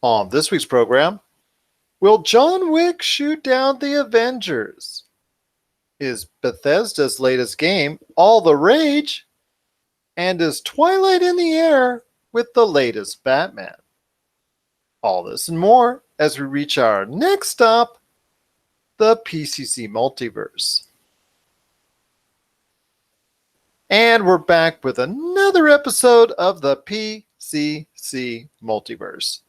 On this week's program, will John Wick shoot down the Avengers? Is Bethesda's latest game all the rage? And is Twilight in the air with the latest Batman? All this and more as we reach our next stop, the PCC Multiverse. And we're back with another episode of the PCC Multiverse.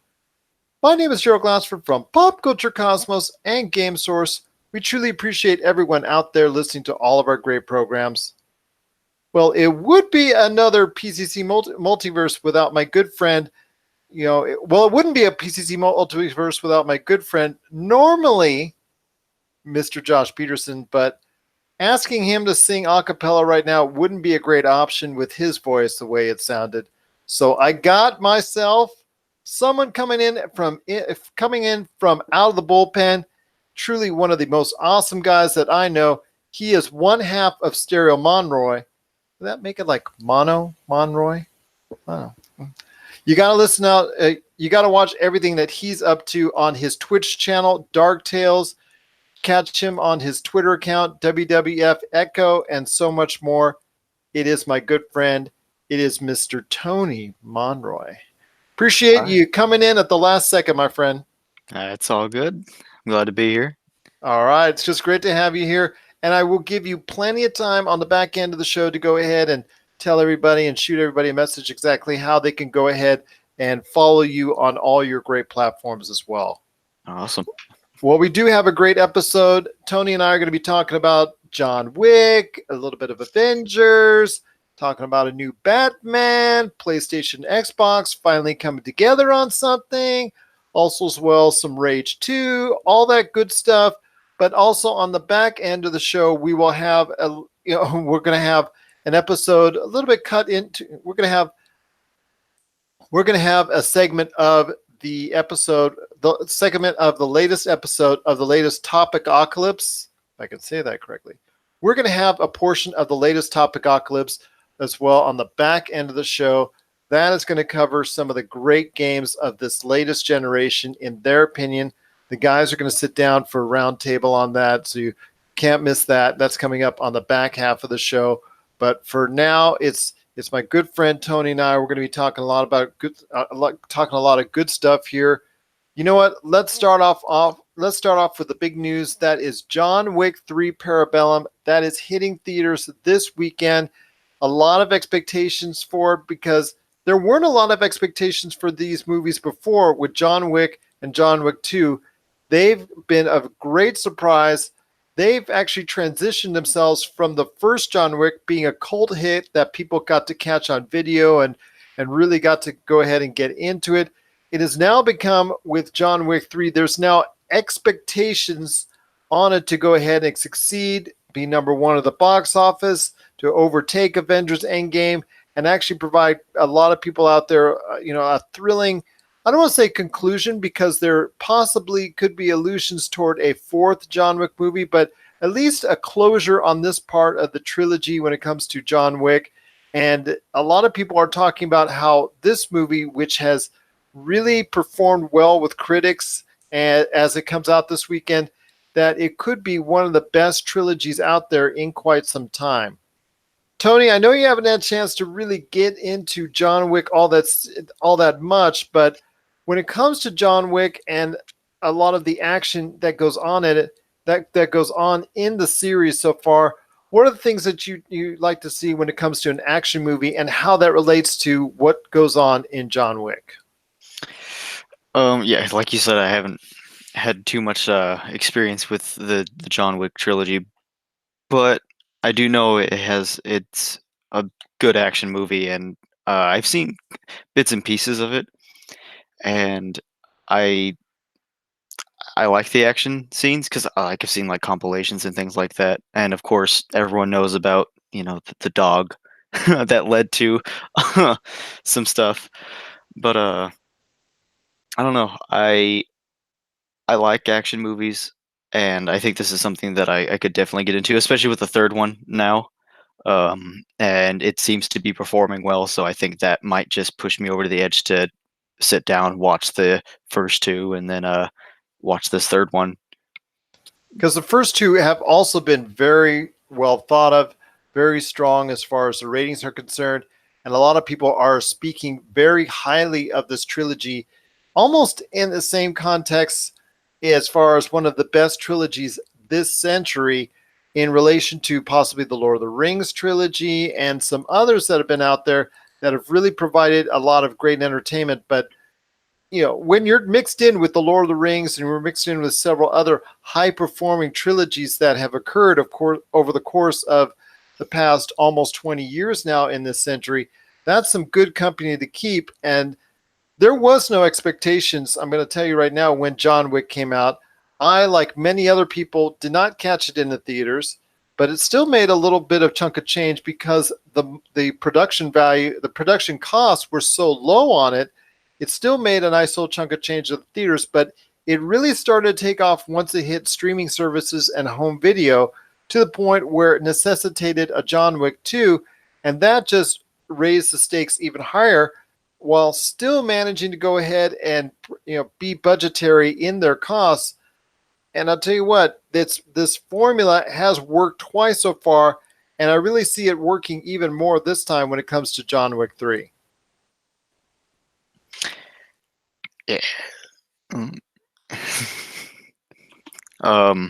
My name is Gerald Glassford from Pop Culture Cosmos and Game Source. We truly appreciate everyone out there listening to all of our great programs. Well, it would be another PCC Multiverse without my good friend. It wouldn't be a PCC Multiverse without my good friend, normally Mr. Josh Peterson, but asking him to sing a cappella right now wouldn't be a great option with his voice the way it sounded. So I got myself someone coming in from out of the bullpen, truly one of the most awesome guys that I know. He is one half of Stereo Monroy. Would that make it like Monroy? Oh. You got to listen out. You got to watch everything that he's up to on his Twitch channel, Dark Tales. Catch him on his Twitter account, WWF Echo, and so much more. It is my good friend. It is Mr. Tony Monroy. Appreciate you coming in at the last second, my friend. It's all good. I'm glad to be here. All right. It's just great to have you here. And I will give you plenty of time on the back end of the show to go ahead and tell everybody and shoot everybody a message exactly how they can go ahead and follow you on all your great platforms as well. Awesome. Well, we do have a great episode. Tony and I are going to be talking about John Wick, a little bit of Avengers, talking about a new Batman, PlayStation, Xbox finally coming together on something. Also as well, some Rage 2, all that good stuff. But also on the back end of the show, we will have we're going to have an episode a little bit cut into. We're going to have a segment of the episode, the segment of the latest episode of the latest Topicocalypse. If I can say that correctly. We're going to have a portion of the latest Topicocalypse as well on the back end of the show. That is going to cover some of the great games of this latest generation, in their opinion. The guys are going to sit down for a round table on that, so you can't miss that. That's coming up on the back half of the show. But for now, it's my good friend Tony and I. We're going to be talking a lot about talking a lot of good stuff here. You know what? Let's start off with the big news. That is John Wick 3 Parabellum. That is hitting theaters this weekend. A lot of expectations for it because there weren't a lot of expectations for these movies before with John Wick and John Wick 2. They've been a great surprise. They've actually transitioned themselves from the first John Wick being a cult hit that people got to catch on video and really got to go ahead and get into it. It has now become, with John Wick 3, there's now expectations on it to go ahead and succeed, be number one at the box office, to overtake Avengers Endgame, and actually provide a lot of people out there, a thrilling, I don't want to say conclusion, because there possibly could be allusions toward a fourth John Wick movie, but at least a closure on this part of the trilogy when it comes to John Wick. And a lot of people are talking about how this movie, which has really performed well with critics as it comes out this weekend, that it could be one of the best trilogies out there in quite some time. Tony, I know you haven't had a chance to really get into John Wick all that much, but when it comes to John Wick and a lot of the action that goes on in it, that goes on in the series so far, what are the things that you like to see when it comes to an action movie and how that relates to what goes on in John Wick? Yeah, like you said, I haven't had too much experience with the John Wick trilogy, but I do know it's a good action movie, and I've seen bits and pieces of it, and I like the action scenes because I've seen like compilations and things like that, and of course everyone knows about the dog that led to some stuff, but I don't know. I like action movies, and I think this is something that I could definitely get into, especially with the third one now. And it seems to be performing well, so I think that might just push me over to the edge to sit down, watch the first two, and then watch this third one. Because the first two have also been very well thought of, very strong as far as the ratings are concerned. And a lot of people are speaking very highly of this trilogy, almost in the same context as far as one of the best trilogies this century in relation to possibly the Lord of the Rings trilogy and some others that have been out there that have really provided a lot of great entertainment. But when you're mixed in with the Lord of the Rings and we're mixed in with several other high-performing trilogies that have occurred, of course, over the course of the past almost 20 years now in this century, that's some good company to keep. And there was no expectations, I'm going to tell you right now, when John Wick came out. I, like many other people, did not catch it in the theaters, but it still made a little bit of chunk of change because the production value, the production costs were so low on it. It still made a nice little chunk of change at the theaters, but it really started to take off once it hit streaming services and home video to the point where it necessitated a John Wick 2, and that just raised the stakes even higher while still managing to go ahead and be budgetary in their costs. And I'll tell you what, this formula has worked twice so far, and I really see it working even more this time when it comes to John Wick 3. Yeah. Wow.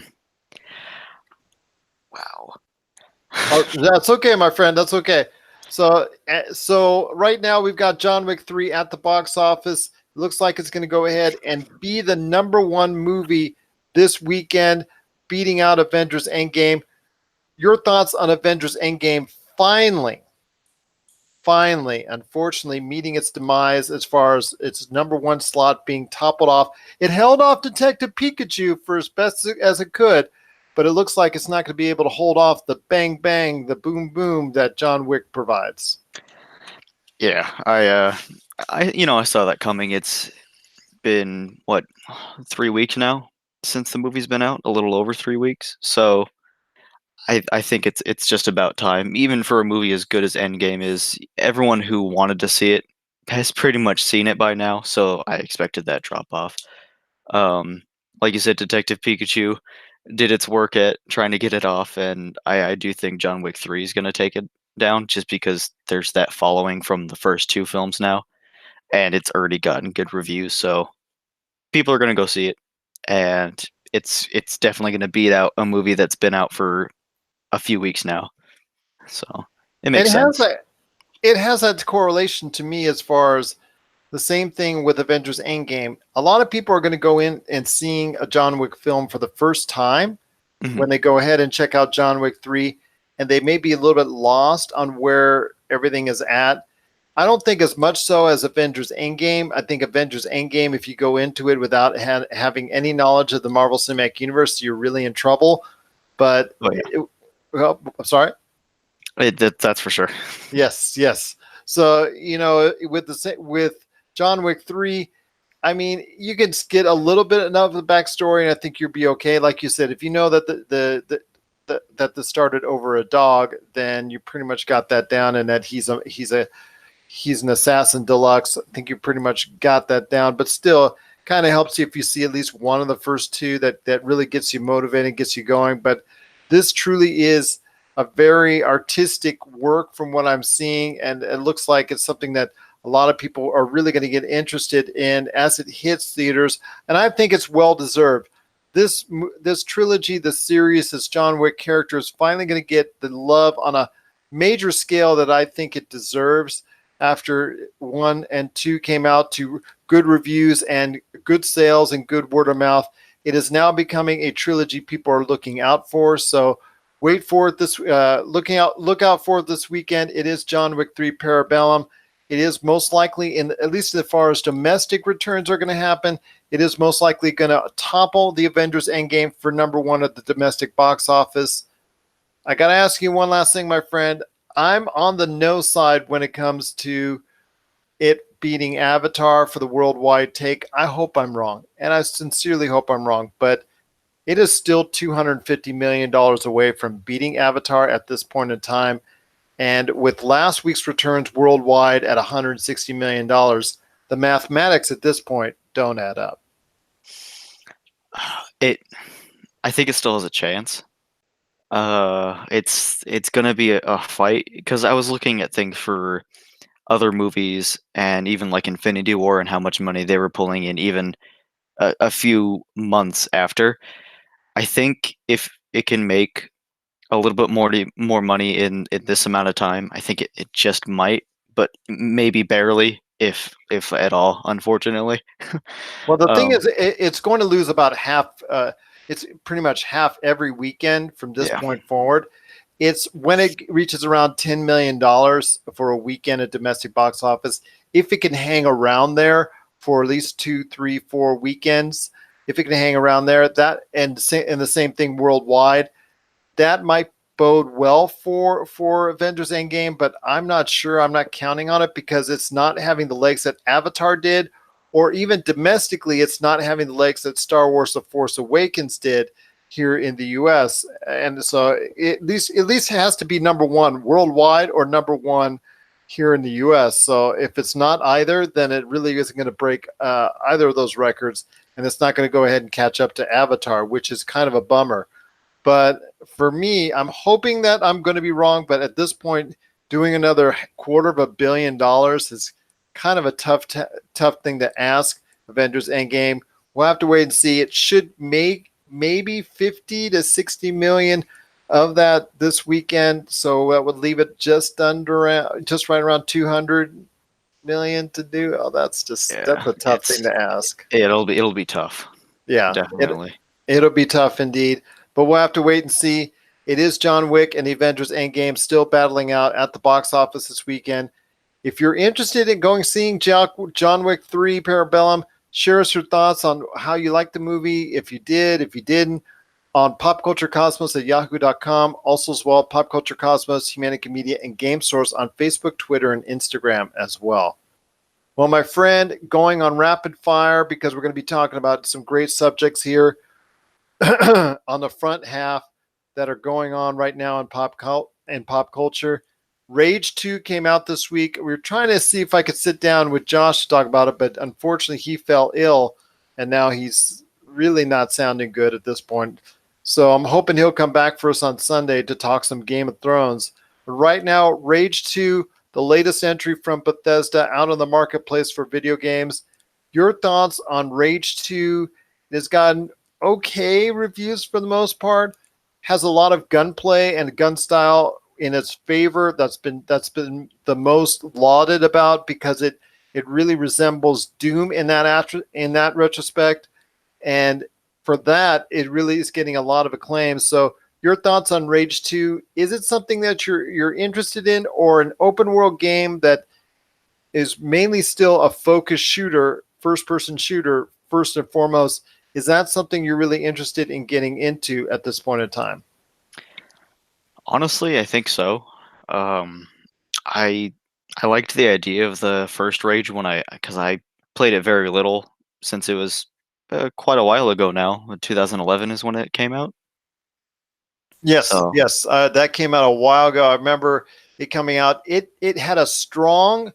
Oh, that's okay, my friend. That's okay. So right now we've got John Wick 3 at the box office. It looks like it's going to go ahead and be the #1 movie this weekend, beating out Avengers Endgame. Your thoughts on Avengers Endgame finally, unfortunately, meeting its demise as far as its #1 slot being toppled off. It held off Detective Pikachu for as best as it could, but it looks like it's not going to be able to hold off the bang bang, the boom boom that John Wick provides. Yeah, I saw that coming. It's been what, 3 weeks now since the movie's been out, a little over 3 weeks. So I think it's just about time. Even for a movie as good as Endgame is, everyone who wanted to see it has pretty much seen it by now. So I expected that drop off. Like you said, Detective Pikachu did its work at trying to get it off, and I do think John Wick 3 is going to take it down just because there's that following from the first two films now, and it's already gotten good reviews, so people are going to go see it, and it's definitely going to beat out a movie that's been out for a few weeks now, so it makes sense. It has that correlation to me as far as the same thing with Avengers Endgame. A lot of people are going to go in and seeing a John Wick film for the first time Mhm. when they go ahead and check out John Wick 3, and they may be a little bit lost on where everything is at. I don't think as much so as Avengers Endgame. I think Avengers Endgame, if you go into it without having any knowledge of the Marvel Cinematic Universe, you're really in trouble. But, Oh yeah, well, I'm sorry? that's for sure. Yes. So, with John Wick 3, I mean, you can get a little bit enough of the backstory, and I think you'll be okay. Like you said, if you know that that this started over a dog, then you pretty much got that down, and that he's an assassin deluxe. I think you pretty much got that down. But still, kind of helps you if you see at least one of the first two that really gets you motivated, gets you going. But this truly is a very artistic work from what I'm seeing, and it looks like it's something that a lot of people are really going to get interested in as it hits theaters, and I think it's well deserved. This trilogy, this series, this John Wick character is finally going to get the love on a major scale that I think it deserves. After 1 and 2 came out to good reviews and good sales and good word of mouth, it is now becoming a trilogy people are looking out for. So wait for it look out for it this weekend. It is John Wick 3 Parabellum. It is most likely, at least as far as domestic returns are going to happen, it is most likely going to topple the Avengers Endgame for #1 at the domestic box office. I got to ask you one last thing, my friend. I'm on the no side when it comes to it beating Avatar for the worldwide take. I hope I'm wrong, and I sincerely hope I'm wrong, but it is still $250 million away from beating Avatar at this point in time. And with last week's returns worldwide at $160 million, the mathematics at this point don't add up. I think it still has a chance. It's gonna be a fight because I was looking at things for other movies and even like Infinity War and how much money they were pulling in even a few months after. I think if it can make a little bit more money in this amount of time, I think it just might, but maybe barely, if at all, unfortunately. Well, the thing um, is, it's going to lose about half. It's pretty much half every weekend from this yeah, point forward. It's when it reaches around $10 million for a weekend at domestic box office. If it can hang around there for at least 2, 3, 4 weekends, if it can hang around there, that and the same thing worldwide, that might bode well for Avengers Endgame, but I'm not sure. I'm not counting on it because it's not having the legs that Avatar did, or even domestically, it's not having the legs that Star Wars: The Force Awakens did here in the U.S. And so at least has to be number one worldwide or number one here in the U.S. So if it's not either, then it really isn't going to break either of those records, and it's not going to go ahead and catch up to Avatar, which is kind of a bummer. But for me, I'm hoping that I'm going to be wrong. But at this point, doing another $250 million is kind of a tough thing to ask. Avengers Endgame. We'll have to wait and see. It should make maybe 50 to 60 million of that this weekend. So that would leave it just right around 200 million to do. Oh, that's yeah, a tough thing to ask. it'll be tough, Yeah, definitely. it'll be tough indeed, but we'll have to wait and see. It is John Wick and the Avengers Endgame still battling out at the box office this weekend. If you're interested in going seeing John Wick 3 Parabellum, share us your thoughts on how you liked the movie, if you did, if you didn't, on popculturecosmos at yahoo.com. Also as well, Pop Culture Cosmos, Humanica Media, and Game Source on Facebook, Twitter, and Instagram as well. Well, my friend, going on rapid fire because we're going to be talking about some great subjects here on the front half that are going on right now in pop culture. Rage 2 came out this week. We were trying to see if I could sit down with Josh to talk about it, but unfortunately he fell ill and now he's really not sounding good at this point. So I'm hoping he'll come back for us on Sunday to talk some Game of Thrones. But right now, Rage 2, the latest entry from Bethesda out on the marketplace for video games. Your thoughts on Rage 2? It has gotten okay reviews for the most part. Has a lot of gunplay and gun style in its favor. That's been the most lauded about because it really resembles Doom in that retrospect, and for that it really is getting a lot of acclaim. So your thoughts on Rage 2? Is it something that you're interested in, or an open world game that is mainly still a focus shooter, first person shooter first and foremost? Is that something you're really interested in getting into at this point in time? Honestly, I think so. Um, I I liked the idea of the first Rage when because I played it very little since it was quite a while ago now. 2011 is when it came out. Yes, So yes, that came out a while ago. I remember it coming out. It had a strong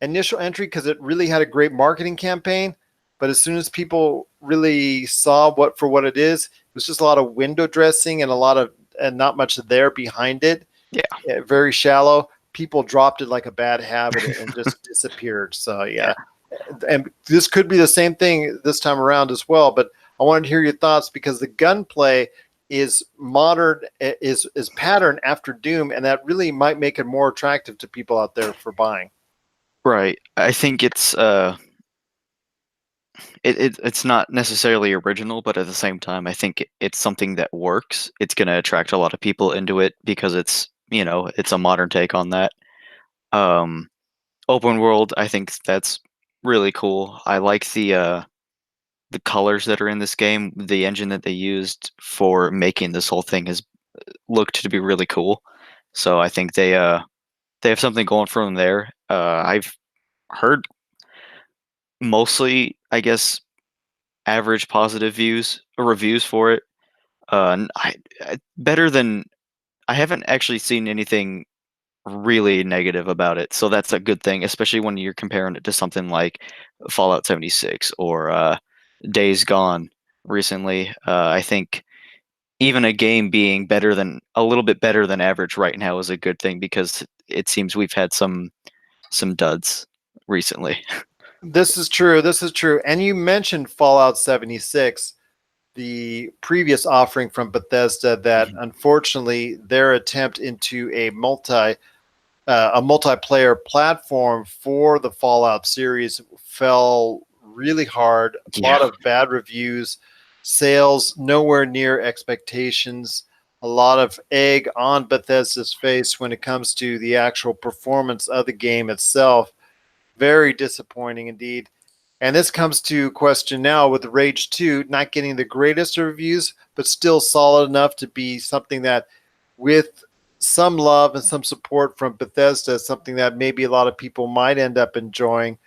initial entry because it really had a great marketing campaign. But as soon as people really saw what it is, it was just a lot of window dressing and not much there behind it. yeah, Very shallow. People dropped it like a bad habit and just disappeared. So yeah. yeah, and this could be the same thing this time around as well. But I wanted to hear your thoughts because the gunplay is modern, is patterned after Doom, and that really might make it more attractive to people out there for buying. Right. I think it's not necessarily original, but at the same time, I think it's something that works. It's going to attract a lot of people into it because it's a modern take on that. Um, Open world, I think that's really cool. I like the colors that are in this game. The engine that they used for making this whole thing has looked to be really cool. So I think they have something going for them there. I've heard mostly, I guess, average positive views or reviews for it. Better than I haven't actually seen anything really negative about it. So that's a good thing, especially when you're comparing it to something like Fallout 76 or Days Gone recently. I think even a game being better than a little bit better than average right now is a good thing because it seems we've had some duds recently. This is true. This is true. And you mentioned Fallout 76, the previous offering from Bethesda, that Mhm. unfortunately their attempt into a multiplayer platform for the Fallout series fell really hard. A lot Yeah. of bad reviews, sales nowhere near expectations, a lot of egg on Bethesda's face when it comes to the actual performance of the game itself. Very disappointing indeed. And this comes to question now with Rage 2 not getting the greatest of reviews, but still solid enough to be something that, with some love and some support from Bethesda, is something that maybe a lot of people might end up enjoying.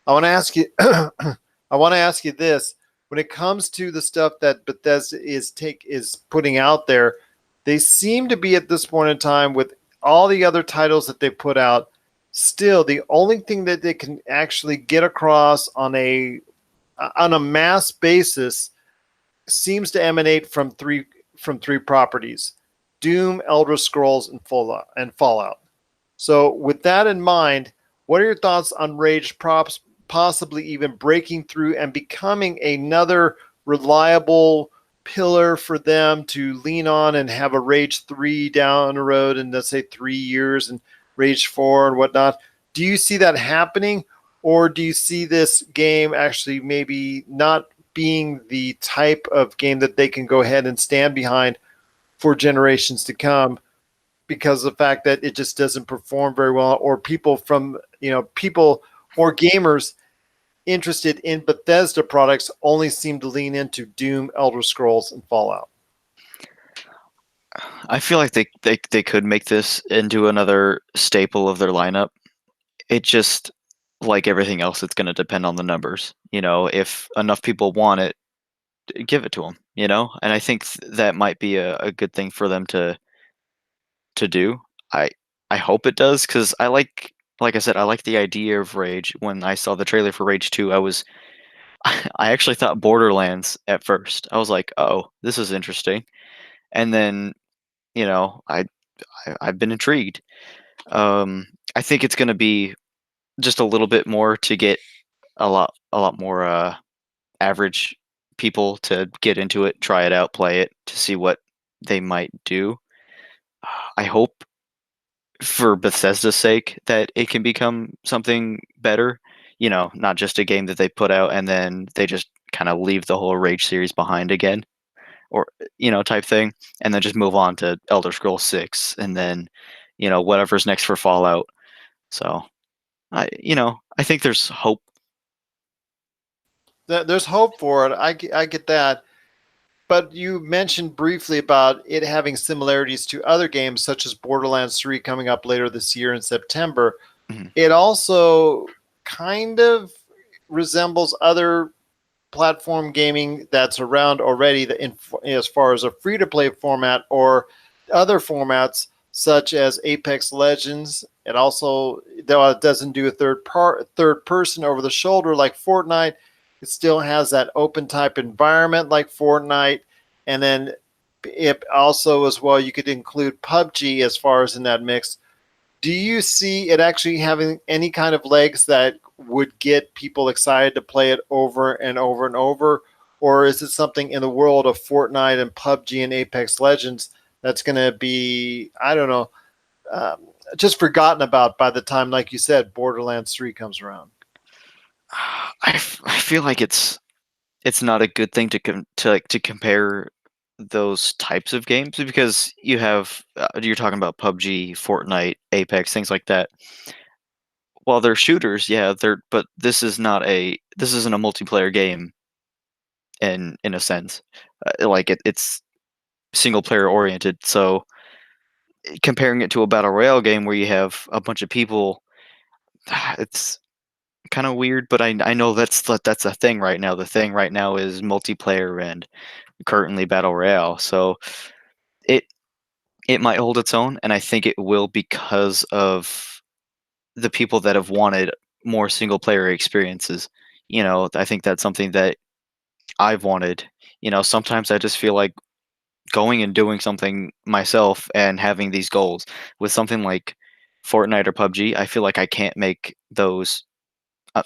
I want to ask you I want to ask you this. When it comes to the stuff that Bethesda is putting out there, they seem to be at this point in time with all the other titles that they put out, still the only thing that they can actually get across on a mass basis seems to emanate from three properties: Doom, Elder Scrolls, and Fallout. So, with that in mind, what are your thoughts on Rage props possibly even breaking through and becoming another reliable pillar for them to lean on and have a Rage 3 down the road in, let's say, 3 years, and Rage 4 and whatnot? Do you see that happening? Or do you see this game actually maybe not being the type of game that they can go ahead and stand behind for generations to come, because of the fact that it just doesn't perform very well, or people or gamers interested in Bethesda products only seem to lean into Doom, Elder Scrolls, and Fallout? I feel like they could make this into another staple of their lineup. It just like everything else, it's going to depend on the numbers. If enough people want it, give it to them. And I think that might be a good thing for them to do. I I hope it does because like I said, I like the idea of Rage. When I saw the trailer for Rage 2, I was I actually thought Borderlands at first. I was like, oh, this is interesting. And then you know I, I've been intrigued. I think it's going to be just a little bit more to get a lot more average people to get into it, try it out, play it to see what they might do. I hope for Bethesda's sake that it can become something better, not just a game that they put out and then they just kind of leave the whole Rage series behind again or type thing and then just move on to Elder Scrolls 6 and then whatever's next for Fallout. So, I think there's hope. There's hope for it. I get that. But you mentioned briefly about it having similarities to other games, such as Borderlands 3 coming up later this year in September. Mhm. It also kind of resembles other platform gaming that's around already, as far as a free to play format or other formats such as Apex Legends. It also, though it doesn't do a third person over the shoulder like Fortnite, it still has that open type environment like Fortnite. And then it also, as well, you could include PUBG as far as in that mix. Do you see it actually having any kind of legs that would get people excited to play it over and over and over? Or is it something in the world of Fortnite and PUBG and Apex Legends that's going to be, I don't know, um, just forgotten about by the time, like you said, Borderlands 3 comes around? I feel like it's not a good thing to compare those types of games because you're talking about PUBG, Fortnite, Apex, things like that. While they're shooters, yeah, but this isn't a multiplayer game in a sense. Like it's single player oriented. So comparing it to a battle royale game where you have a bunch of people, it's kind of weird. But I know that's a thing right now. The thing right now is multiplayer and currently battle royale. So it it might hold its own, and I think it will because of the people that have wanted more single player experiences. I think that's something that I've wanted. Sometimes I just feel like going and doing something myself and having these goals. With something like Fortnite or PUBG, I feel like I can't make those.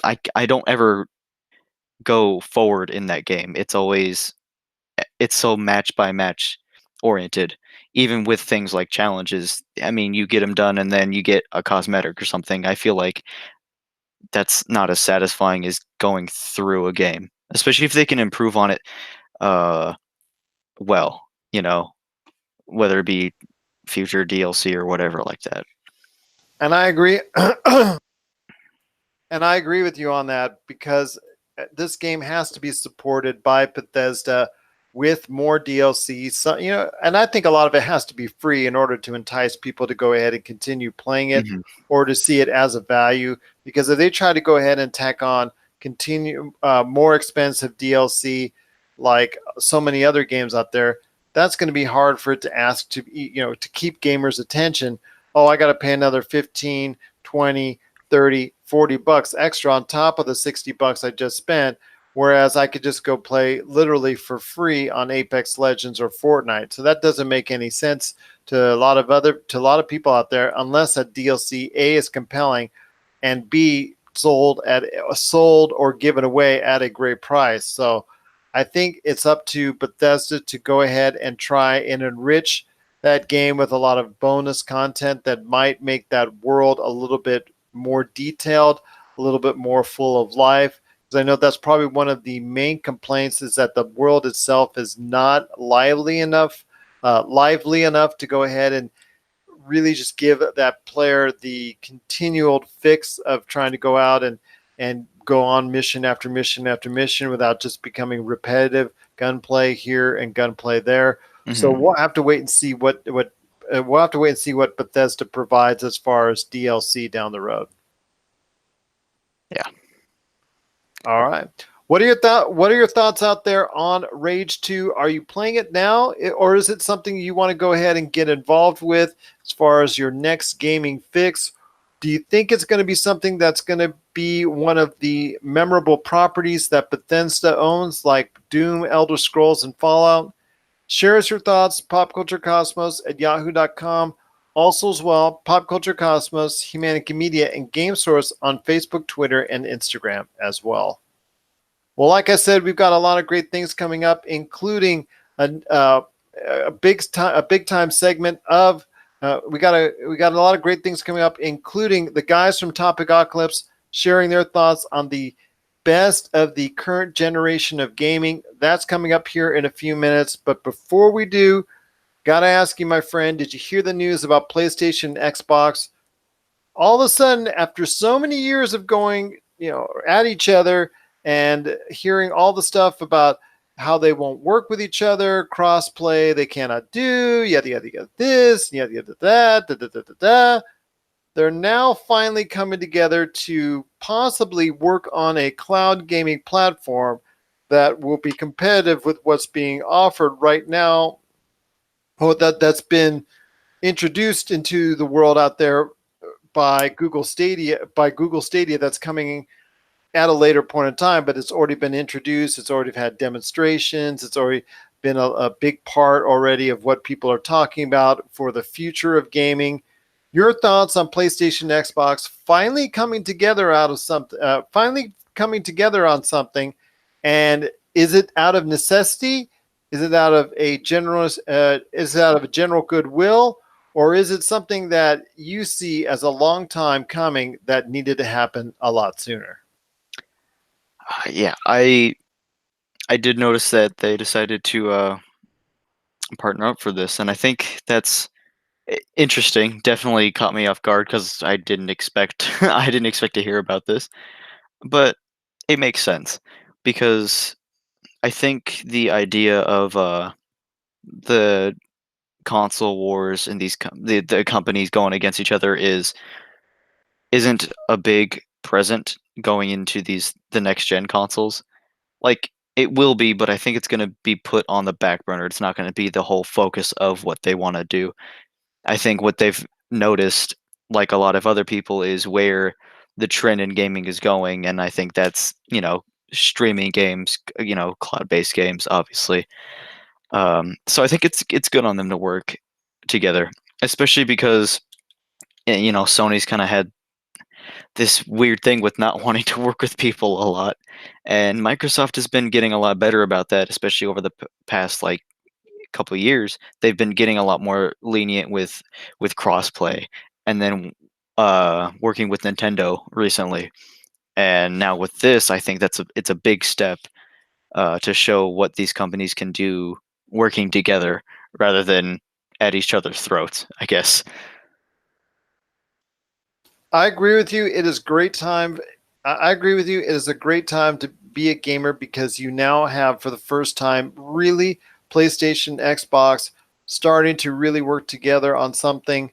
I don't ever go forward in that game. It's so match by match oriented. Even with things like challenges, I mean, you get them done and then you get a cosmetic or something. I feel like that's not as satisfying as going through a game, especially if they can improve on it. Uh, well, whether it be future DLC or whatever like that. And I agree. And I agree with you on that because this game has to be supported by Bethesda with more DLC. So, and I think a lot of it has to be free in order to entice people to go ahead and continue playing it Hmm. or to see it as a value. Because if they try to go ahead and tack on continue more expensive DLC like so many other games out there, that's going to be hard for it to ask to keep gamers' attention. Oh, I got to pay another 15, 20, 30, 40 bucks extra on top of the 60 bucks I just spent. Whereas I could just go play literally for free on Apex Legends or Fortnite. So that doesn't make any sense to a lot of people out there unless a DLC A is compelling and B sold or given away at a great price. So I think it's up to Bethesda to go ahead and try and enrich that game with a lot of bonus content that might make that world a little bit more detailed, a little bit more full of life. Because I know that's probably one of the main complaints is that the world itself is not lively enough to go ahead and really just give that player the continual fix of trying to go out and go on mission after mission after mission without just becoming repetitive gunplay here and gunplay there. So Hmm. we'll have to wait and see what Bethesda provides as far as DLC down the road. Yeah. All right. What are your thoughts out there on Rage 2? Are you playing it now, or is it something you want to go ahead and get involved with as far as your next gaming fix? Do you think it's going to be something that's going to be one of the memorable properties that Bethesda owns, like Doom, Elder Scrolls, and Fallout? Share us your thoughts, popculturecosmos at yahoo.com. Also, as well, Pop Culture Cosmos, Humanity Media, and Game Source on Facebook, Twitter, and Instagram as well. Well, like I said, we've got a lot of great things coming up, including a big time segment of. We got a lot of great things coming up, including the guys from Topicocalypse sharing their thoughts on the best of the current generation of gaming. That's coming up here in a few minutes. But before we do, gotta ask you, my friend, did you hear the news about PlayStation and Xbox? All of a sudden, after so many years of going, at each other and hearing all the stuff about how they won't work with each other, crossplay they cannot do, yada yada yada this, yada yada that, da da da da da. They're now finally coming together to possibly work on a cloud gaming platform that will be competitive with what's being offered right now. That's been introduced into the world out there by Google Stadia that's coming at a later point in time, but it's already been introduced. It's already had demonstrations. It's already been a big part already of what people are talking about for the future of gaming. Your thoughts on PlayStation, Xbox finally coming together out of something? Finally coming together on something, and is it out of necessity? Is it out of a general goodwill? Or is it something that you see as a long time coming that needed to happen a lot sooner? Yeah, I did notice that they decided to partner up for this, and I think that's interesting. Definitely caught me off guard because I didn't expect I didn't expect to hear about this, but it makes sense because I think the idea of the console wars and the companies going against each other isn't a big present going into the next gen consoles. Like, it will be, but I think it's gonna be put on the back burner. It's not gonna be the whole focus of what they wanna do. I think what they've noticed, like a lot of other people, is where the trend in gaming is going, and I think that's, streaming games, cloud-based games, obviously. So I think it's good on them to work together, especially because Sony's kind of had this weird thing with not wanting to work with people a lot, and Microsoft has been getting a lot better about that, especially over the past like couple of years. They've been getting a lot more lenient with crossplay, and then working with Nintendo recently, and now with this, I think it's a big step to show what these companies can do working together rather than at each other's throats, I guess. I agree with you. It is great time. I agree with you. It is a great time to be a gamer because you now have, for the first time, really PlayStation, Xbox starting to really work together on something.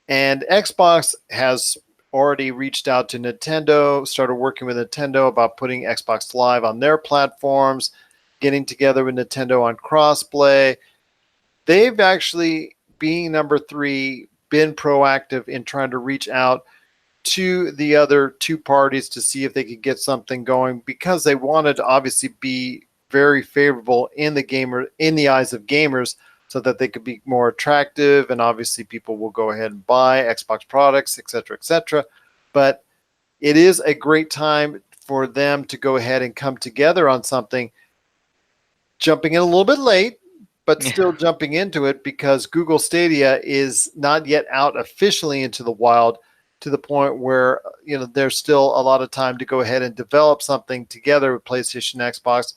And Xbox has already reached out to Nintendo, started working with Nintendo about putting Xbox Live on their platforms, getting together with Nintendo on crossplay. They've actually, being number three, been proactive in trying to reach out to the other two parties to see if they could get something going because they wanted to obviously be very favorable in the eyes of gamers so that they could be more attractive and obviously people will go ahead and buy Xbox products, etc., etc. But it is a great time for them to go ahead and come together on something, jumping in a little bit late, but still Yeah. jumping into it because Google Stadia is not yet out officially into the wild to the point where there's still a lot of time to go ahead and develop something together with PlayStation, Xbox.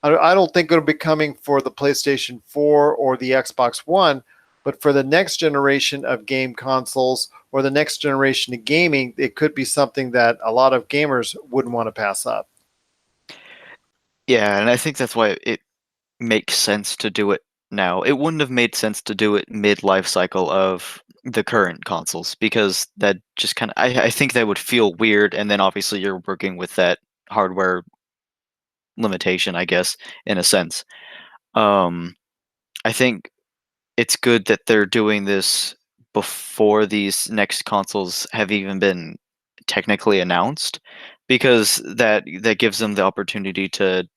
I don't think it'll be coming for the PlayStation 4 or the Xbox One, but for the next generation of game consoles or the next generation of gaming, it could be something that a lot of gamers wouldn't want to pass up. Yeah, and I think that's why it makes sense to do it now. It wouldn't have made sense to do it mid life cycle of the current consoles because that just kind of I think that would feel weird, and then obviously you're working with that hardware limitation, I guess, in a sense. Um, I think it's good that they're doing this before these next consoles have even been technically announced because that gives them the opportunity to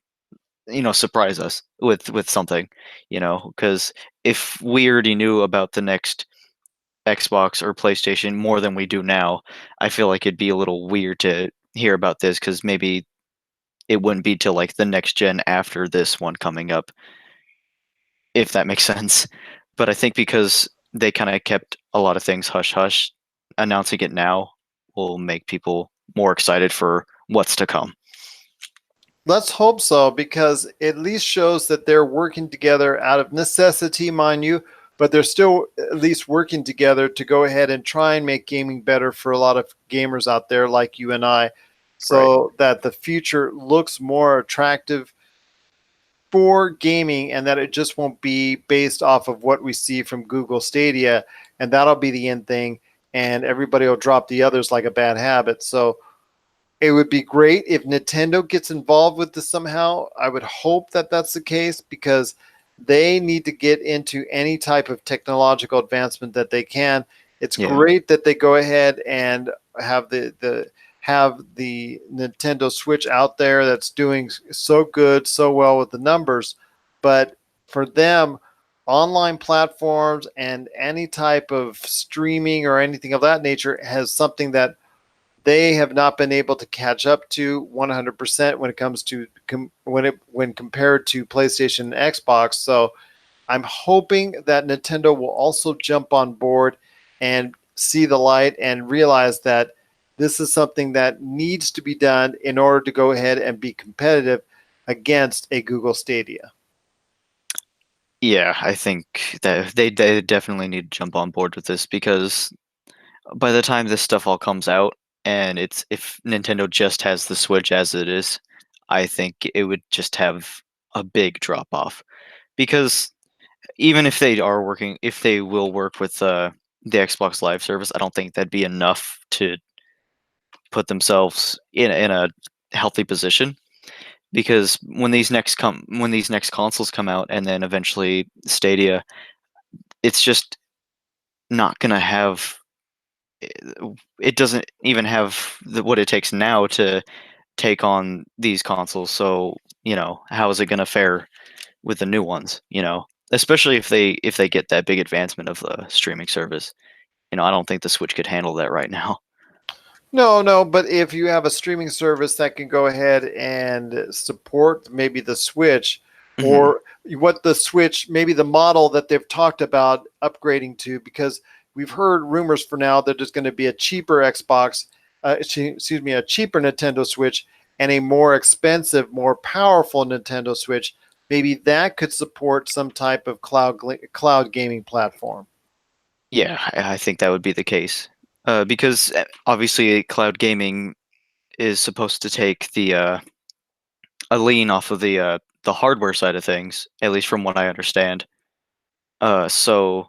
surprise us with something, because if we already knew about the next Xbox or PlayStation more than we do now, I feel like it'd be a little weird to hear about this because maybe it wouldn't be till like the next gen after this one coming up, if that makes sense. But I think because they kind of kept a lot of things hush hush, announcing it now will make people more excited for what's to come. Let's hope so, because it at least shows that they're working together out of necessity, mind you, but they're still at least working together to go ahead and try and make gaming better for a lot of gamers out there like you and I, Right. so that the future looks more attractive for gaming and that it just won't be based off of what we see from Google Stadia, and that'll be the end thing, and everybody will drop the others like a bad habit. So it would be great if Nintendo gets involved with this somehow. I would hope that that's the case because they need to get into any type of technological advancement that they can. It's Yeah. great that they go ahead and have the Nintendo Switch out there that's doing so good, so well with the numbers, but for them, online platforms and any type of streaming or anything of that nature has something that they have not been able to catch up to 100% when it comes to when compared to PlayStation and Xbox. So I'm hoping that Nintendo will also jump on board and see the light and realize that this is something that needs to be done in order to go ahead and be competitive against a Google Stadia. Yeah, I think that they definitely need to jump on board with this because by the time this stuff all comes out, and it's if Nintendo just has the Switch as it is, I think it would just have a big drop off because even if they will work with the Xbox Live service, I don't think that'd be enough to put themselves in a healthy position because when these next consoles come out and then eventually Stadia, it's just not gonna have. It doesn't even have what it takes now to take on these consoles. So how is it gonna fare with the new ones? Especially if they get that big advancement of the streaming service. I don't think the Switch could handle that right now. No, but if you have a streaming service that can go ahead and support maybe the Switch, Hmm. or what the Switch, maybe the model that they've talked about upgrading to, because we've heard rumors for now that there's going to be a cheaper Xbox, excuse me, a cheaper Nintendo Switch and a more expensive, more powerful Nintendo Switch. Maybe that could support some type of cloud gaming platform. Yeah, I think that would be the case. Because obviously cloud gaming is supposed to take a lean off of the hardware side of things, at least from what I understand. So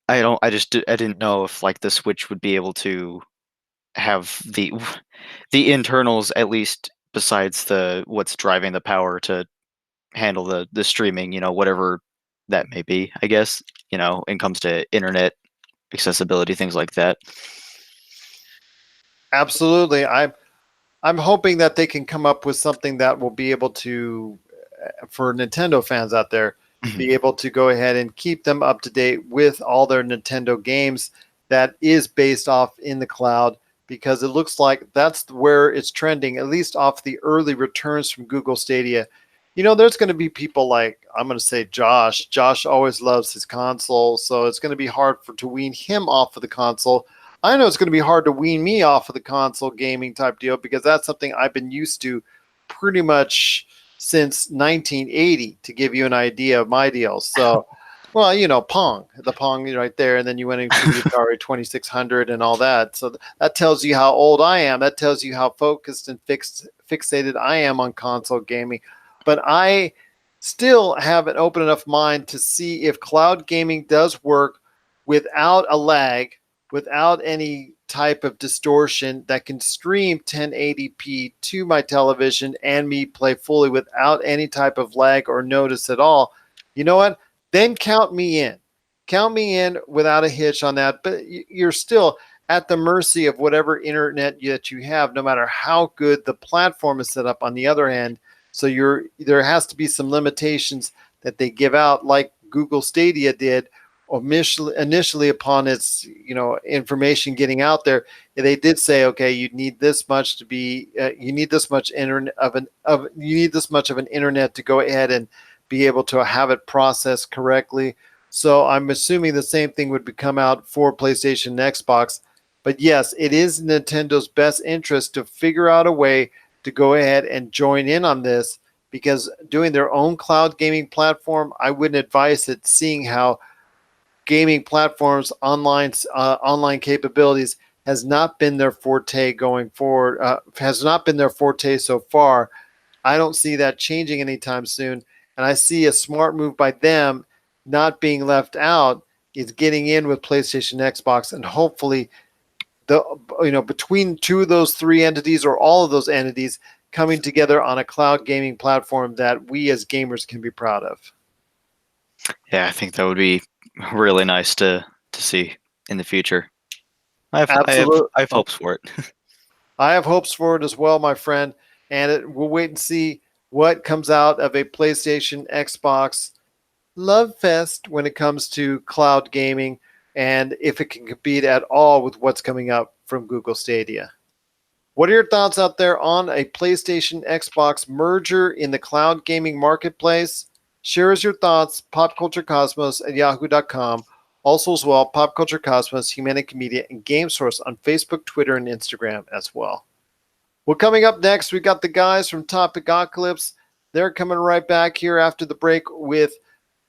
I don't I just I didn't know if like the Switch would be able to have the internals, at least besides the what's driving the power to handle the streaming, whatever that may be, I guess, and comes to internet accessibility, things like that. Absolutely. I'm hoping that they can come up with something that will be able to, for Nintendo fans out there, Mhm. be able to go ahead and keep them up to date with all their Nintendo games that is based off in the cloud, because it looks like that's where it's trending, at least off the early returns from Google Stadia. There's going to be people like, I'm going to say Josh. Josh always loves his console, so it's going to be hard to wean him off of the console. I know it's going to be hard to wean me off of the console gaming type deal, because that's something I've been used to pretty much since 1980, to give you an idea of my deal. So, well, Pong, the Pong right there, and then you went into the Atari 2600 and all that. So that tells you how old I am. That tells you how focused and fixated I am on console gaming. But I still have an open enough mind to see if cloud gaming does work without a lag, without any type of distortion, that can stream 1080p to my television and me play fully without any type of lag or notice at all. You know what? Then count me in. Count me in without a hitch on that. But you're still at the mercy of whatever internet that you have, no matter how good the platform is set up on the other hand. So there has to be some limitations that they give out, like Google Stadia did initially upon its information getting out there. They did say, okay, you need this much to be you need this much internet you need this much of an internet to go ahead and be able to have it processed correctly. So I'm assuming the same thing would come out for PlayStation and Xbox. But yes, it is Nintendo's best interest to figure out a way to go ahead and join in on this, because doing their own cloud gaming platform, I wouldn't advise it, seeing how gaming platforms online capabilities has not been their forte going forward, has not been their forte so far. I don't see that changing anytime soon, and I see a smart move by them, not being left out, is getting in with PlayStation, Xbox, and hopefully the between two of those three entities, or all of those entities, coming together on a cloud gaming platform that we as gamers can be proud of. Yeah, I think that would be really nice to see in the future. I have I have Absolutely. I have hopes for it. I have hopes for it as well, my friend. And we'll wait and see what comes out of a PlayStation, Xbox love fest when it comes to cloud gaming, and if it can compete at all with what's coming up from Google Stadia. What are your thoughts out there on a PlayStation Xbox merger in the cloud gaming marketplace? Share us your thoughts, popculturecosmos at yahoo.com. Also, as well, Pop Culture Cosmos, Humanic Media, and Game Source on Facebook, Twitter, and Instagram as well. Well, coming up next, we got the guys from Topic Ocalypse. They're coming right back here after the break with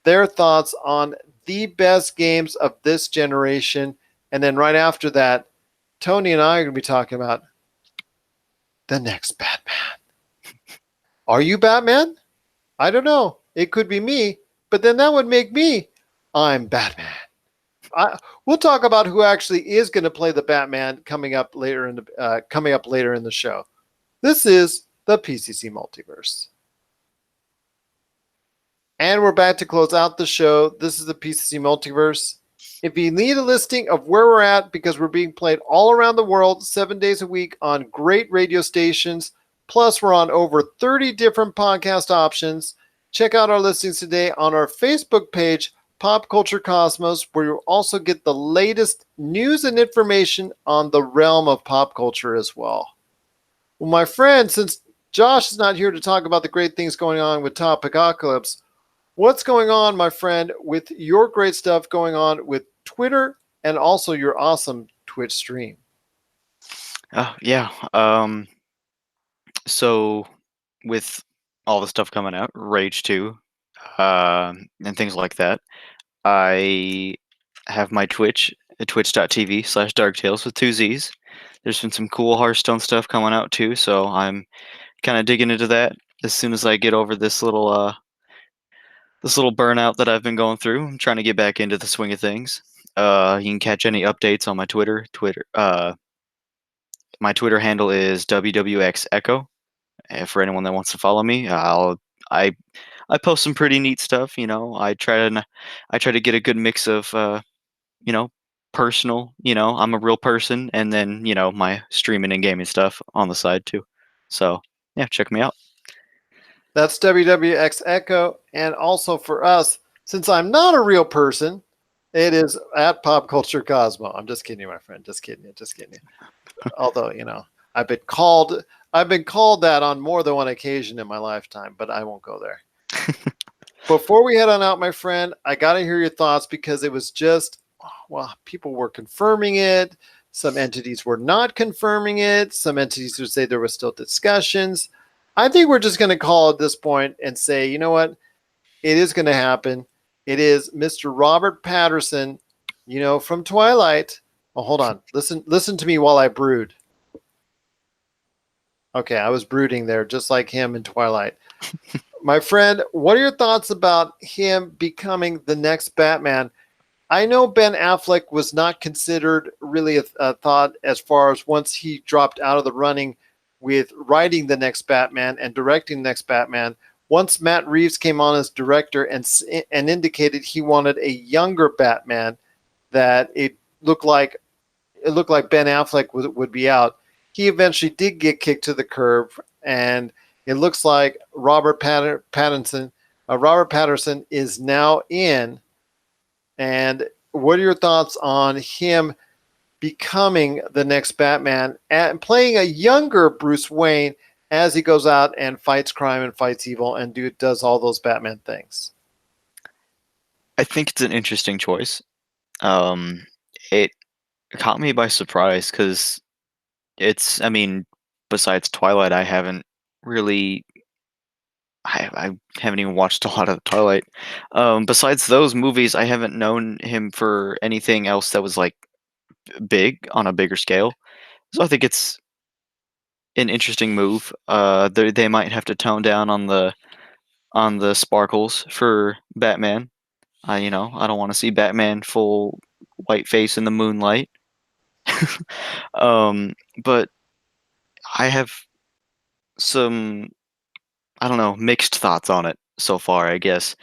their thoughts on the best games of this generation. And then right after that, Tony and I are going to be talking about the next Batman. Are you Batman? I don't know. It could be me, but then that would make me, I'm Batman. We'll talk about who actually is going to play the Batman coming up later in the show. This is the PCC Multiverse. And we're back to close out the show. This is the PCC Multiverse. If you need a listing of where we're at, because we're being played all around the world, 7 days a week on great radio stations, plus we're on over 30 different podcast options, check out our listings today on our Facebook page, Pop Culture Cosmos, where you'll also get the latest news and information on the realm of pop culture as well. Well, my friend, since Josh is not here to talk about the great things going on with Topicocalypse, what's going on, my friend, with your great stuff going on with Twitter and also your awesome Twitch stream? Oh yeah. So with all the stuff coming out, Rage 2, and things like that, I have my Twitch at twitch.tv/darktales with two Z's. There's been some cool Hearthstone stuff coming out too, so I'm kind of digging into that as soon as I get over this little burnout that I've been going through. I'm trying to get back into the swing of things. You can catch any updates on my Twitter. My Twitter handle is WWXEcho. For anyone that wants to follow me, I I post some pretty neat stuff. I try to get a good mix of you know personal. I'm a real person, and then my streaming and gaming stuff on the side too. So yeah, check me out. That's WWX Echo. And also for us, since I'm not a real person, it is at Pop Culture Cosmo. I'm just kidding you, my friend. Just kidding you. Just kidding you. Although, I've been called that on more than one occasion in my lifetime, but I won't go there. Before we head on out, my friend, I got to hear your thoughts, because it was just, well, people were confirming it. Some entities were not confirming it. Some entities would say there were still discussions. I think we're just going to call at this point and say, you know what? It is going to happen. It is Mr. Robert Patterson, from Twilight. Oh, hold on. Listen to me while I brood. Okay, I was brooding there, just like him in Twilight. My friend, what are your thoughts about him becoming the next Batman? I know Ben Affleck was not considered really a thought, as far as once he dropped out of the running with writing the next Batman and directing the next Batman. Once Matt Reeves came on as director and indicated he wanted a younger Batman, that it looked like Ben Affleck would be out. He eventually did get kicked to the curb, and it looks like Robert Pattinson is now in. And what are your thoughts on him becoming the next Batman and playing a younger Bruce Wayne as he goes out and fights crime and fights evil and does all those Batman things? I think it's an interesting choice. It caught me by surprise because I mean, besides Twilight, I haven't even watched a lot of Twilight. Besides those movies, I haven't known him for anything else that was like big on a bigger scale. So I think it's an interesting move. They might have to tone down on the sparkles for Batman. I don't want to see Batman full white face in the moonlight. But I have some, I don't know, mixed thoughts on it so far, I guess,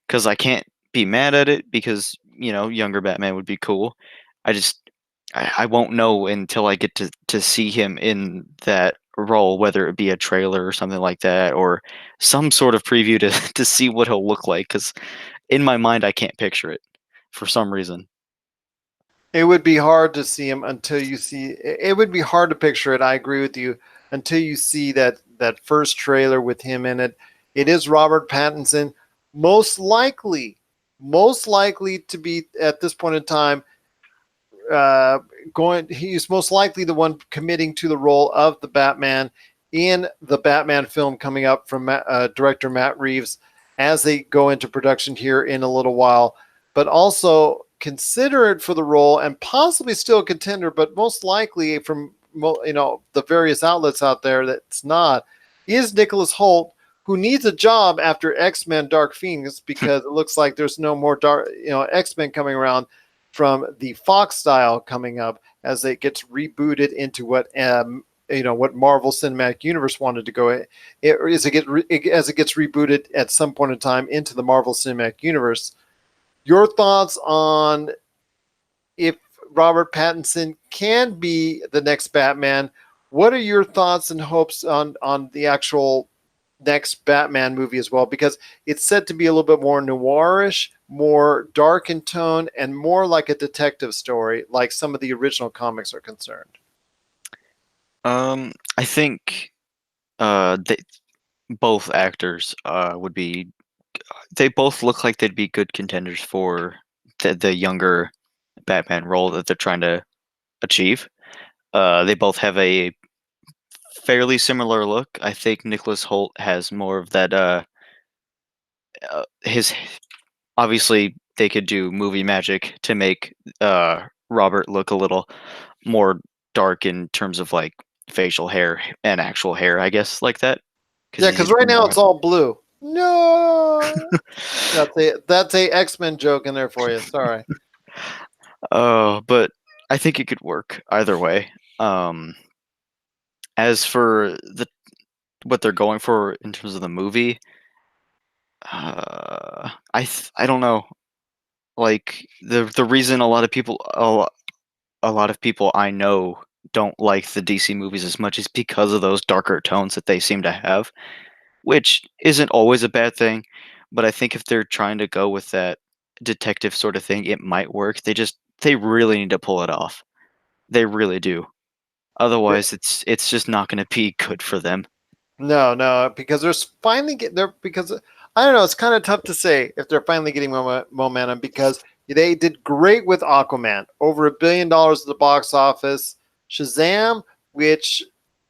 because I can't be mad at it because younger Batman would be cool. I just I won't know until I get to see him in that role, whether it be a trailer or something like that, or some sort of preview to to see what he'll look like. Because in my mind, I can't picture it for some reason. It would be hard to see him until you see. It would be hard to picture it. I agree with you until you see that first trailer with him in it. It is Robert Pattinson, most likely to be at this point in time going. He's most likely the one committing to the role of the Batman in the Batman film coming up from director Matt Reeves as they go into production here in a little while. But also consider it for the role and possibly still a contender, but most likely from the various outlets out there that's not, is Nicholas Hoult, who needs a job after X-Men Dark Phoenix, because it looks like there's no more X-Men coming around from the Fox style coming up as it gets rebooted into what what Marvel Cinematic Universe wanted to go as it gets rebooted at some point in time into the Marvel Cinematic Universe. Your thoughts on Robert Pattinson can be the next Batman. What are your thoughts and hopes on the actual next Batman movie as well? Because it's said to be a little bit more noirish, more dark in tone, and more like a detective story, like some of the original comics are concerned. I think they both actors would be. They both look like they'd be good contenders for the younger Batman role that they're trying to achieve. They both have a fairly similar look. I think Nicholas Holt has more of that. His obviously they could do movie magic to make Robert look a little more dark in terms of like facial hair and actual hair, I guess, like that, because Yeah, he's because right now more. it's all blue. No, that's a X Men joke in there for you. Sorry. Oh, but I think it could work either way. Um, as for what they're going for in terms of the movie, I don't know. Like the reason a lot of people I know don't like the DC movies as much is because of those darker tones that they seem to have, which isn't always a bad thing. But I think if they're trying to go with that detective sort of thing, it might work. They really need to pull it off. They really do. Otherwise, it's just not going to be good for them. No, no, because there's finally get there because I don't know. It's kind of tough to say if they're finally getting momentum because they did great with Aquaman, over $1 billion at the box office. Shazam, which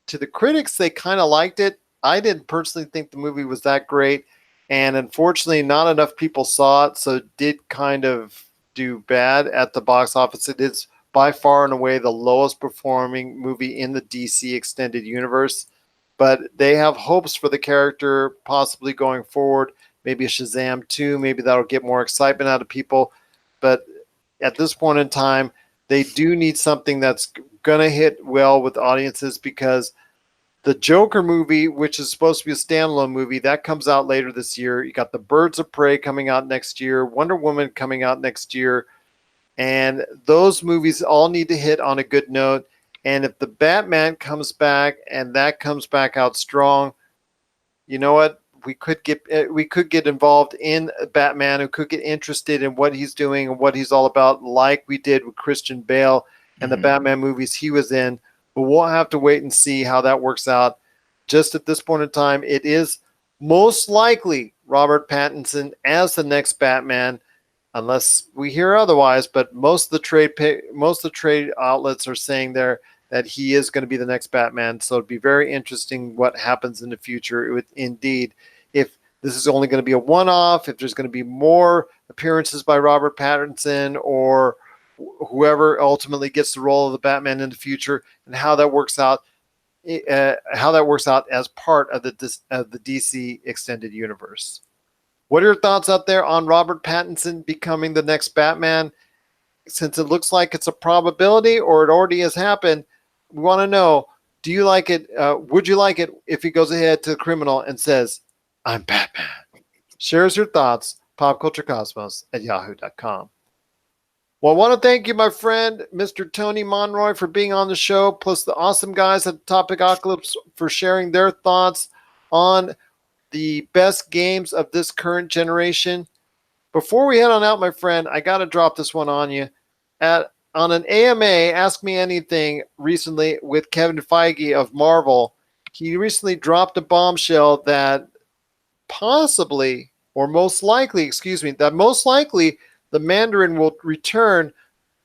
to the critics they kind of liked it. I didn't personally think the movie was that great, and unfortunately, not enough people saw it, so it did kind of do bad at the box office. It is by far and away the lowest performing movie in the DC extended universe, but they have hopes for the character possibly going forward. Maybe a Shazam 2, maybe that'll get more excitement out of people. But at this point in time, they do need something that's going to hit well with audiences because the Joker movie, which is supposed to be a standalone movie, that comes out later this year. You got the Birds of Prey coming out next year, Wonder Woman coming out next year, and those movies all need to hit on a good note. And if the Batman comes back and that comes back out strong, you know what? We could get involved in Batman, who could get interested in what he's doing and what he's all about, like we did with Christian Bale and the Mhm. Batman movies he was in. But we'll have to wait and see how that works out. Just at this point in time, it is most likely Robert Pattinson as the next Batman, unless we hear otherwise. But most of the trade outlets are saying there that he is going to be the next Batman. So it'd be very interesting what happens in the future. Indeed, if this is only going to be a one-off, if there's going to be more appearances by Robert Pattinson or whoever ultimately gets the role of the Batman in the future, and how that works out as part of the DC extended universe. What are your thoughts out there on Robert Pattinson becoming the next Batman? Since it looks like it's a probability or it already has happened, we want to know, do you like it? Would you like it if he goes ahead to the criminal and says, I'm Batman? Shares your thoughts, popculturecosmos at yahoo.com. Well, I want to thank you, my friend, Mr. Tony Monroy, for being on the show, plus the awesome guys at Topic Ocalypse for sharing their thoughts on the best games of this current generation. Before we head on out, my friend, I got to drop this one on you. On an AMA, Ask Me Anything recently with Kevin Feige of Marvel, he recently dropped a bombshell that possibly, or most likely, excuse me, that most likely the Mandarin will return,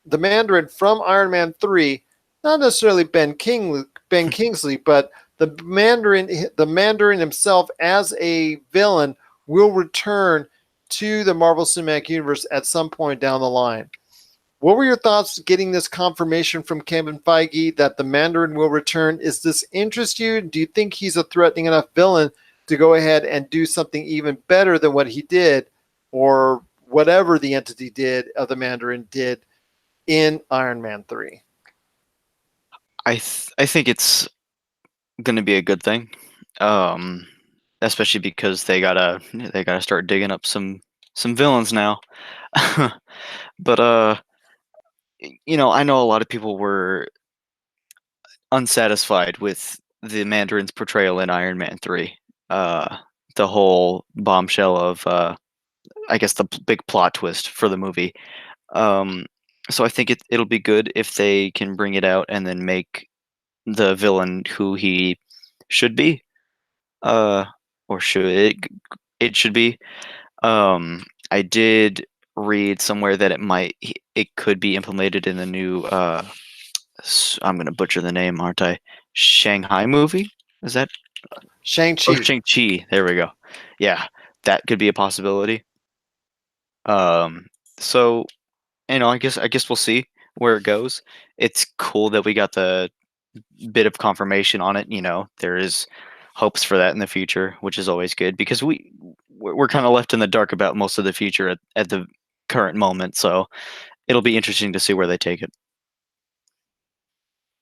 the Mandarin from Iron Man 3, not necessarily Ben Kingsley, but the Mandarin himself as a villain will return to the Marvel Cinematic Universe at some point down the line. What were your thoughts getting this confirmation from Kevin Feige that the Mandarin will return? Is this interest you? Do you think he's a threatening enough villain to go ahead and do something even better than what he did, or whatever the entity did of the Mandarin did in Iron Man 3? I think it's gonna be a good thing, um, especially because they gotta start digging up some villains now. But I know a lot of people were unsatisfied with the Mandarin's portrayal in Iron Man 3. The whole bombshell of, I guess, the big plot twist for the movie. Um, so I think it'll be good if they can bring it out and then make the villain who he should be, uh, or it should be. I did read somewhere that it could be implemented in the new I'm gonna butcher the name, aren't I? Shanghai movie? Is that or Shang-Chi. Shang-Chi? There we go. Yeah, that could be a possibility. Um, so I guess we'll see where it goes. It's cool that we got the bit of confirmation on it. There is hopes for that in the future, which is always good because we're kind of left in the dark about most of the future at the current moment. So it'll be interesting to see where they take it.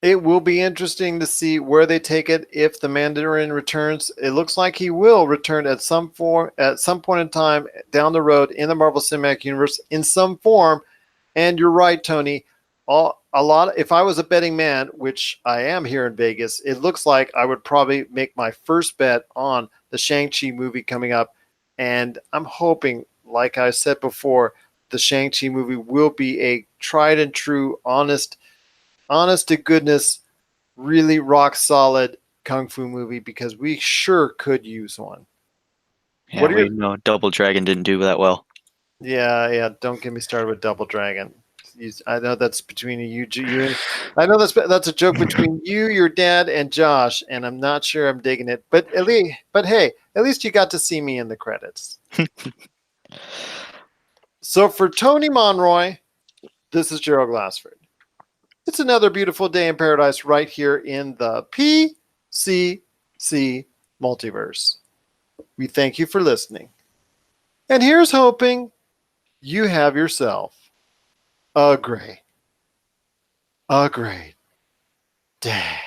It will be interesting to see where they take it if the Mandarin returns. It looks like he will return at some point in time down the road in the Marvel Cinematic Universe in some form. And you're right, Tony. If I was a betting man, which I am here in Vegas, it looks like I would probably make my first bet on the Shang-Chi movie coming up. And I'm hoping, like I said before, the Shang-Chi movie will be a tried and true, honest to goodness, really rock solid kung fu movie because we sure could use one. Yeah, What are we your know Double Dragon didn't do that well. Yeah, don't get me started with Double Dragon. I know that's between you. I know that's a joke between you, your dad, and Josh, and I'm not sure I'm digging it. But hey, at least you got to see me in the credits. So for Tony Monroy, this is Gerald Glassford. It's another beautiful day in paradise right here in the PCC Multiverse. We thank you for listening. And here's hoping you have yourself a great day.